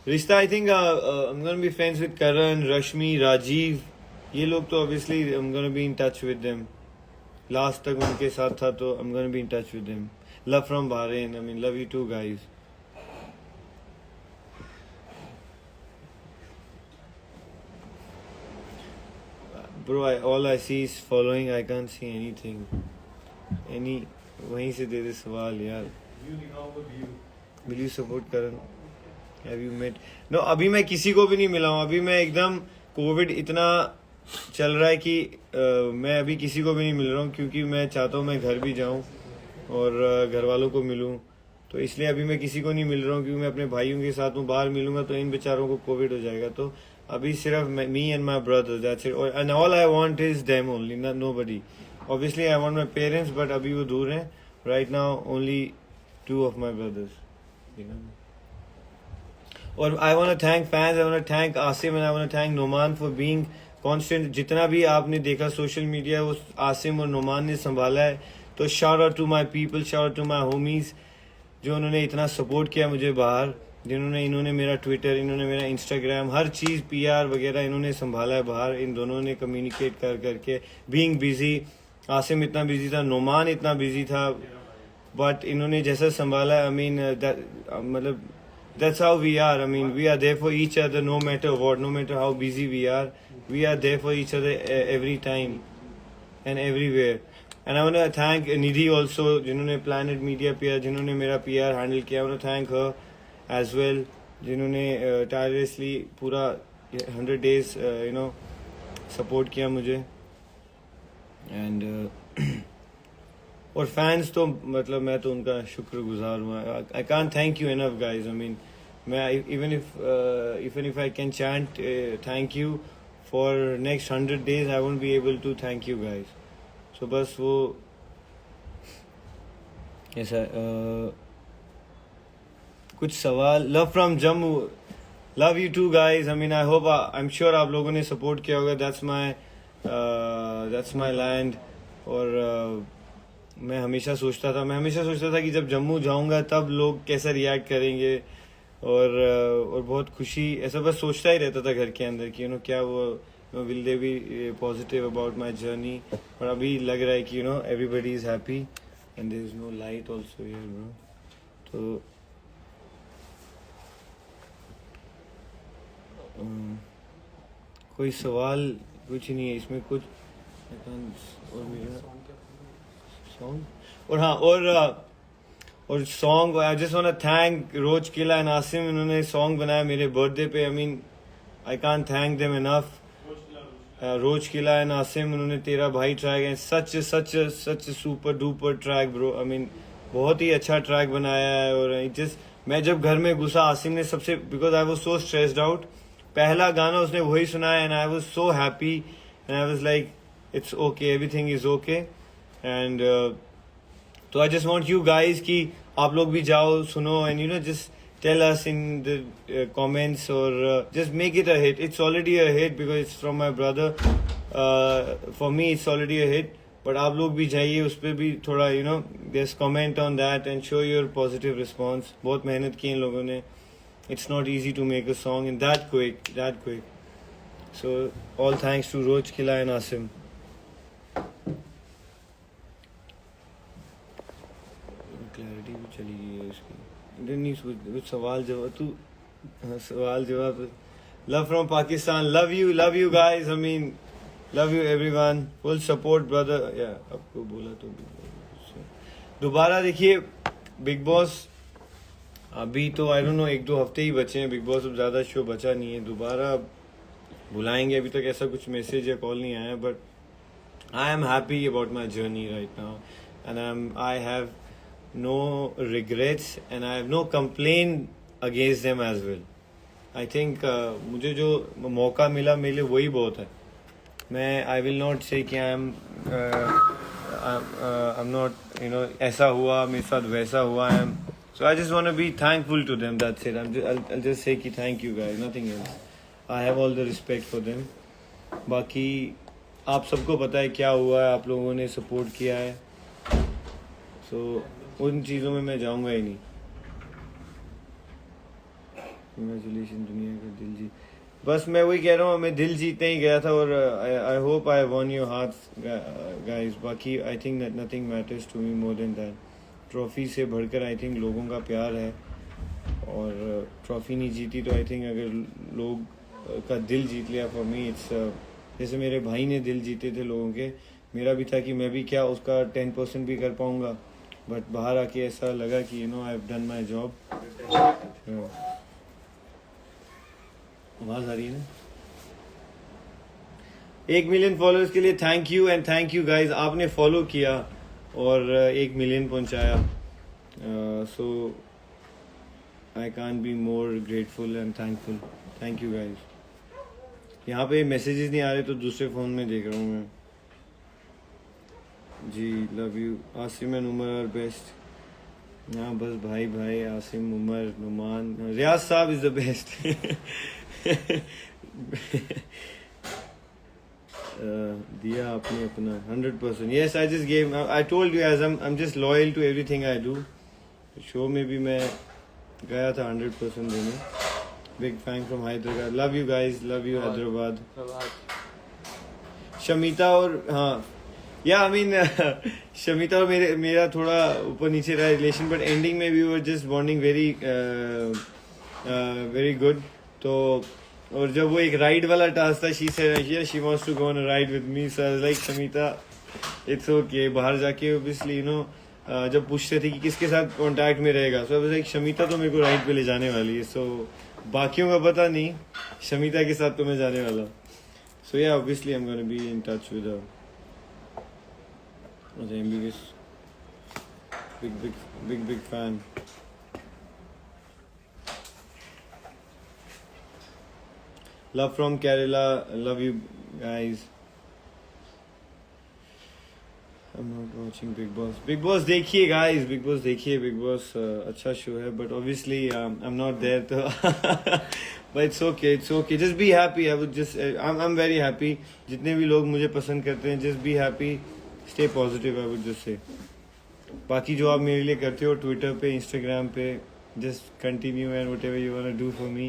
रिश्ता I think I'm gonna be friends with Karan, Rashmi, Rajiv. ये लोग तो obviously I'm gonna be in touch with them. Last तक उनके साथ था तो I'm gonna be in touch with them. Love from Bahrain. I mean, love you too, guys. Bro, all I see is following. I can't see anything. वहीं से दे दे सवाल यार. Will you support Karan? Have you met? No, अभी मैं किसी को भी नहीं मिला हूँ. अभी मैं एकदम कोविड इतना चल रहा है कि मैं अभी किसी को भी नहीं मिल रहा हूँ क्योंकि मैं चाहता हूँ मैं घर भी जाऊँ और घर वालों को मिलूँ. तो इसलिए अभी मैं किसी को नहीं मिल रहा हूँ क्योंकि मैं अपने भाइयों के साथ हूँ. बाहर मिलूंगा तो इन बेचारों को कोविड हो जाएगा. तो अभी सिर्फ me and my brother, that's it. And all I want is them only, nobody. Obviously I want my parents but अभी वो दूर हैं. Right now only 2 of my brothers, you know. और I want to thank fans, I want to thank Asim and I want to thank Noman for being constant. जितना भी आपने देखा social media वो आसिम और नोमान ने संभाला है. तो shout out to my people, shout out to my homies जो उन्होंने इतना सपोर्ट किया मुझे बाहर. इन्होंने मेरा ट्विटर, इन्होंने मेरा इंस्टाग्राम, हर चीज़ PR वगैरह इन्होंने संभाला है बाहर. इन दोनों ने कम्युनिकेट करके बीइंग बिजी. आसिम इतना बिजी था, नोमान इतना बिजी था, बट इन्होंने जैसा संभाला. आई मीन मतलब that's how we are. I mean, we are there for each other no matter what, no matter how busy we are. We are there for each other every time and everywhere. And I want to thank Nidhi also, जिन्होंने Planet Media PR, जिन्होंने मेरा PR handle किया. I want to thank her as well, जिन्होंने tirelessly पूरा 100 days support किया मुझे. And और fans तो मतलब मैं तो उनका शुक्रगुजार हूँ. I can't thank you enough guys. I mean मैं even if I can chant thank you for next 100 days I won't be able to thank you guys. So बस वो ऐसा. कुछ सवाल. Love from Jammu. Love you too guys. I mean I hope, I am sure आप लोगों ने support किया होगा. That's my land. और मैं हमेशा सोचता था कि जब जम्मू जाऊंगा तब लोग कैसा रिएक्ट करेंगे. और बहुत खुशी, ऐसा बस सोचता ही रहता था घर के अंदर कि क्या वो will they be positive about my journey. और अभी लग रहा है कि everybody is happy and there is no light also here bro. तो कोई सवाल कुछ नहीं है इसमें कुछ. और मेरा सॉन्ग. और हाँ, और song I just want to thank Rose Killa and Asim. इन्होंने सॉन्ग बनाया मेरे बर्थडे पे. I mean I can't thank them enough. Rose Killa and Asim, उन्होंने तेरा भाई ट्रैक है such super duper track bro. I mean बहुत ही अच्छा ट्रैक बनाया है. और जस्ट मैं जब घर में घुसा, आसिम ने सबसे, because I was so stressed out, पहला गाना उसने वही सुनाया and I was so happy and I was like it's okay, everything is okay. And तो I just want you guys कि आप लोग भी जाओ सुनो and just tell us in the comments और just make it a hit. It's already a hit because it's from my brother. For me it's already a hit, but आप लोग भी जाइए उस पर भी थोड़ा just comment on that and show your positive response. बहुत मेहनत की इन लोगों ने. It's not easy to make a song in that quick. So all thanks to Roj Killa and Asim. Clarity भी चली गई है इसकी. नहीं कुछ सवाल जवाब. Love from Pakistan. Love you guys. I mean, love you everyone. Full support brother. Yeah, आपको बोला तो दोबारा देखिए बिग बॉस. अभी तो आई डोंट नो 1-2 हफ्ते ही बचे हैं बिग बॉस. अब ज़्यादा शो बचा नहीं है. दोबारा बुलाएंगे. अभी तक ऐसा कुछ मैसेज या कॉल नहीं आया, but I am happy about my journey right now and I have no regrets and I have no complain against them as well. I think मुझे जो मौका मिला मेरे लिए वही बहुत है. मैं आई विल नॉट से कि आई एम नॉट ऐसा हुआ मेरे साथ वैसा हुआ. I am So I just want to be thankful to them. That's it. I'll just say कि thank you guys. Nothing else. I have all the respect for them. बाकी आप सबको पता है क्या हुआ है. आप लोगों ने सपोर्ट किया है. So उन चीज़ों में मैं जाऊँगा ही नहीं. कंग्रेचुलेशन दुनिया का दिल जीत। बस मैं वही कह रहा हूँ, मैं दिल जीतने ही गया था और I hope I won your hearts guys. बाकी I think nothing matters to me more than that. Trophy से बढ़कर आई थिंक लोगों का प्यार है, और ट्रॉफी नहीं जीती तो आई थिंक अगर लोग का दिल जीत लिया फॉर मी इट्स जैसे मेरे भाई ने दिल जीते थे लोगों के, मेरा भी था कि मैं भी क्या उसका 10% भी कर पाऊंगा, बट बाहर आके ऐसा लगा कि you know I have done my job. आवाज आ रही है ना? 1 मिलियन फॉलोअर्स के लिए thank you and thank you guys. आपने फॉलो किया और 1 मिलियन पहुंचाया, so I can't be more grateful and thankful. Thank you guys. यहाँ पे मैसेजेस नहीं आ रहे तो दूसरे फ़ोन में देख रहा हूँ मैं जी। Love you Asim and Umar are best. हाँ बस भाई भाई, आसिम, उमर, नुमान, रियाज साहब इज द बेस्ट। दिया आपने अपना 100%। Yes I just gave, I told you as I am just loyal to everything I do. Show में भी मैं गया था 100% देने। Big fan from Hyderabad. Love you guys, love you Hyderabad. Shamita और हाँ या आई मीन शमिता और मेरा थोड़ा ऊपर नीचे रहा रिलेशन, बट एंडिंग में we were just bonding very very good. तो और जब वो एक राइड वाला टास्क था, she said she wants to go on a ride with me, so I was like Shamita it's okay. बाहर जाके ऑब्वियसली यू नो जब पूछते थे कि किसके साथ कांटेक्ट में रहेगा, सो आई वाज लाइक शमिता तो मेरे को राइड पे ले जाने वाली है, सो बाकियों का पता नहीं, शमिता के साथ तो मैं जाने वाला। सो या obviously I am gonna be in touch with her. Big fan. Love from Kerala. Love you guys. I'm not watching Big Boss. Big Boss देखिए guys, Big Boss देखिए। Big Boss अच्छा शो है, but obviously I'm not there तो but it's okay, it's okay. Just be happy. I would just I'm very happy. जितने भी लोग मुझे पसंद करते हैं, just be happy. Stay positive, I would just say. बाकी जो आप मेरे लिए करते हो ट्विटर पे, इंस्टाग्राम पे, just continue and whatever you want to do for me,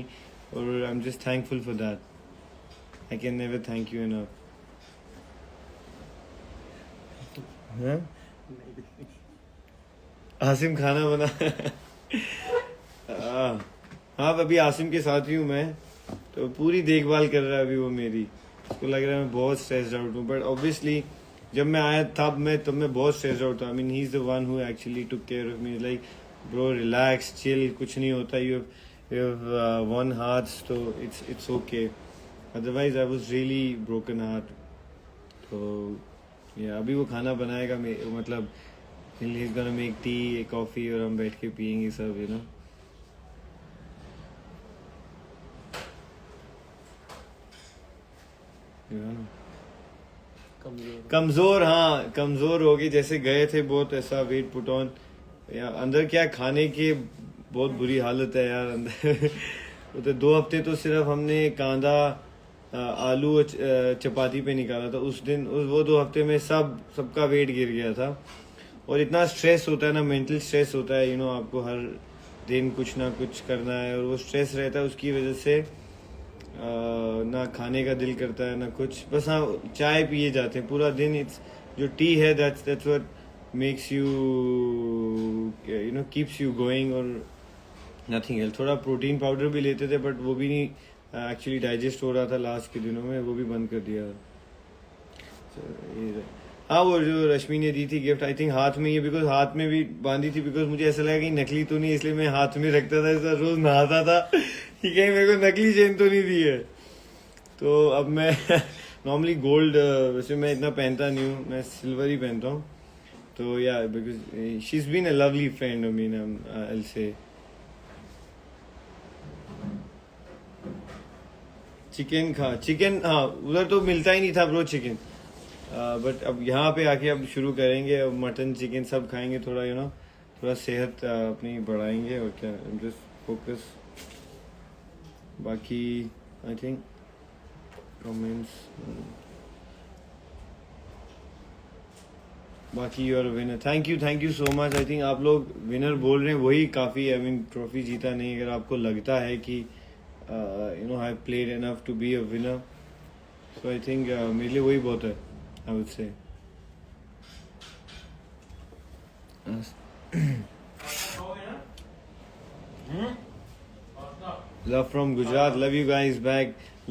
और I am just thankful for that. I can never thank you enough. Asim खाना बना हाँ अभी आसिम के साथ ही हूँ मैं, तो पूरी देखभाल कर रहा है अभी वो मेरी। उसको लग रहा है मैं बहुत स्ट्रेस्ड आउट हूँ, बट ऑब्वियसली जब मैं आया तब मैं बहुत स्ट्रेस्ड आउट था। I mean he is the one who actually took care of me, like bro relax chill, कुछ नहीं होता, यू हैव वन हार्ट, तो it's okay. Otherwise I was really broken heart. तो या अभी वो खाना बनाएगा, मतलब he is gonna make tea, coffee, और हम बैठ के पियेंगे सब, यू नो। कमजोर हाँ कमजोर हो गए, जैसे गए थे बहुत ऐसा वेट पुट ऑन। या अंदर क्या खाने की बहुत बुरी हालत है यार अंदर। तो 2 हफ्ते तो सिर्फ हमने कांदा आलू चपाती पे निकाला था उस दिन। वो 2 हफ्ते में सबका वेट गिर गया था। और इतना स्ट्रेस होता है ना, मेंटल स्ट्रेस होता है, यू नो, आपको हर दिन कुछ ना कुछ करना है, और वो स्ट्रेस रहता है, उसकी वजह से ना खाने का दिल करता है ना कुछ, बस हाँ चाय पिए जाते हैं पूरा दिन। इट्स जो टी है that's what makes you you know keeps you going, और नथिंग एल्स। थोड़ा प्रोटीन पाउडर भी लेते थे, बट वो भी नहीं एक्चुअली डाइजेस्ट हो रहा था लास्ट के दिनों में, वो भी बंद कर दिया। हाँ वो जो रश्मि ने दी थी गिफ्ट, आई थिंक हाथ में ही, बिकॉज हाथ में भी बांधी थी, बिकॉज मुझे ऐसा लगा कि नकली तो नहीं, इसलिए मैं हाथ में रखता था, ऐसा रोज नहाता था कि कहीं मेरे को नकली चेन तो नहीं दी है। तो अब मैं नॉर्मली गोल्ड, वैसे मैं इतना पहनता नहीं हूँ, मैं सिल्वर ही पहनता हूँ। तो या because she is been a lovely friend I mean I say. Chicken हाँ उधर तो मिलता ही नहीं था ब्रो चिकन, बट अब यहाँ पे आके अब शुरू करेंगे, अब मटन चिकन सब खाएंगे, थोड़ा यू नो थोड़ा सेहत अपनी बढ़ाएंगे, और क्या जस्ट फोकस। बाकी आई थिंक कमेंट्स बाकी you are winner. Thank you so much. I think आप लोग विनर बोल रहे हैं वही काफ़ी. आई मीन ट्रॉफी जीता नहीं. अगर आपको लगता है कि you know I played enough to be a winner, so I think मेरे लिए वही बहुत है. I would say love from Gujarat. Love you guys back.